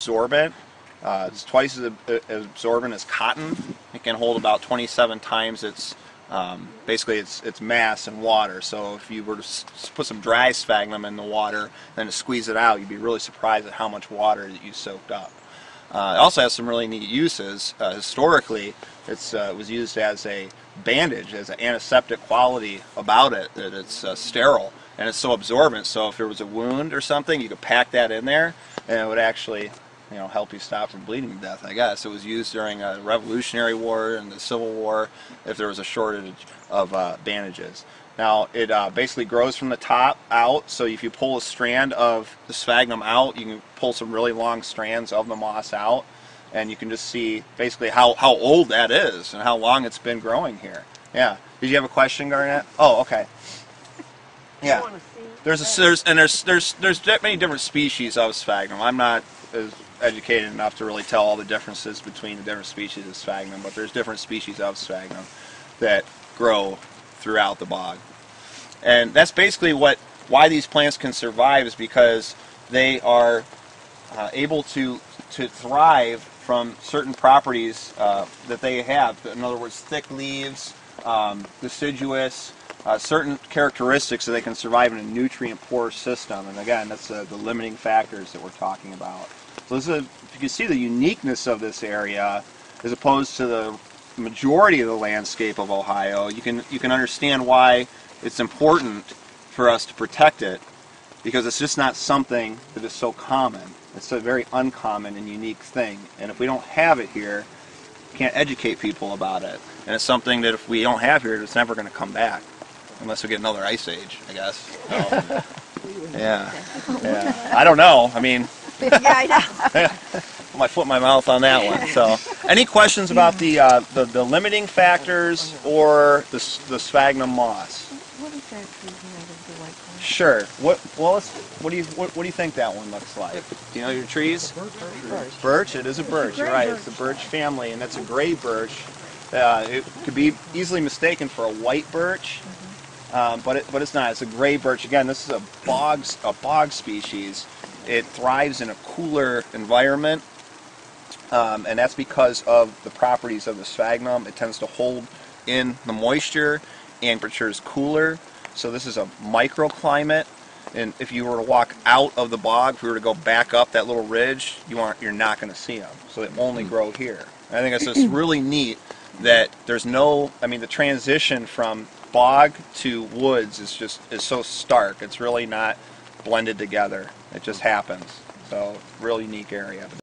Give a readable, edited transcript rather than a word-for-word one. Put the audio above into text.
absorbent. It's twice as absorbent as cotton. It can hold about 27 times its basically its mass in water. So if you were to put some dry sphagnum in the water, then to squeeze it out, you'd be really surprised at how much water that you soaked up. It also has some really neat uses. Historically, it was used as a bandage, as an antiseptic quality about it, that it's sterile and it's so absorbent. So if there was a wound or something, you could pack that in there, and it would actually, help you stop from bleeding to death. I guess it was used during the Revolutionary War and the Civil War if there was a shortage of bandages. Now it basically grows from the top out, so if you pull a strand of the sphagnum out, you can pull some really long strands of the moss out, and you can just see basically how old that is and how long it's been growing here. Yeah. Did you have a question, Garnett? Oh, okay. Yeah. There's many different species of sphagnum. I'm not as educated enough to really tell all the differences between the different species of sphagnum, but there's different species of sphagnum that grow throughout the bog. And that's basically why these plants can survive, is because they are able to thrive from certain properties that they have. In other words, thick leaves, deciduous, certain characteristics that they can survive in a nutrient-poor system. And again, that's the limiting factors that we're talking about. So this is you can see the uniqueness of this area as opposed to the majority of the landscape of Ohio. You can understand why it's important for us to protect it, because it's just not something that is so common. It's a very uncommon and unique thing, and if we don't have it here, we can't educate people about it. And it's something that if we don't have here, it's never going to come back, unless we get another ice age, I guess. So, yeah. I don't know. I mean, yeah, I know. put my foot in my mouth on that one. So, any questions about the limiting factors or the sphagnum moss? What exactly is made of the white one? Sure. What do you think that one looks like? Do you know your trees? Birch. Birch. It is a birch. You're right. It's the birch family, and that's a gray birch. It could be easily mistaken for a white birch, but it's not. It's a gray birch. Again, this is a bog species. It thrives in a cooler environment, and that's because of the properties of the sphagnum. It tends to hold in the moisture, and temperature is cooler. So this is a microclimate, and if you were to walk out of the bog, if we were to go back up that little ridge, you're not going to see them. So they only grow here. And I think it's just really neat that there's no, the transition from bog to woods is so stark. It's really not blended together. It just happens. So, real unique area.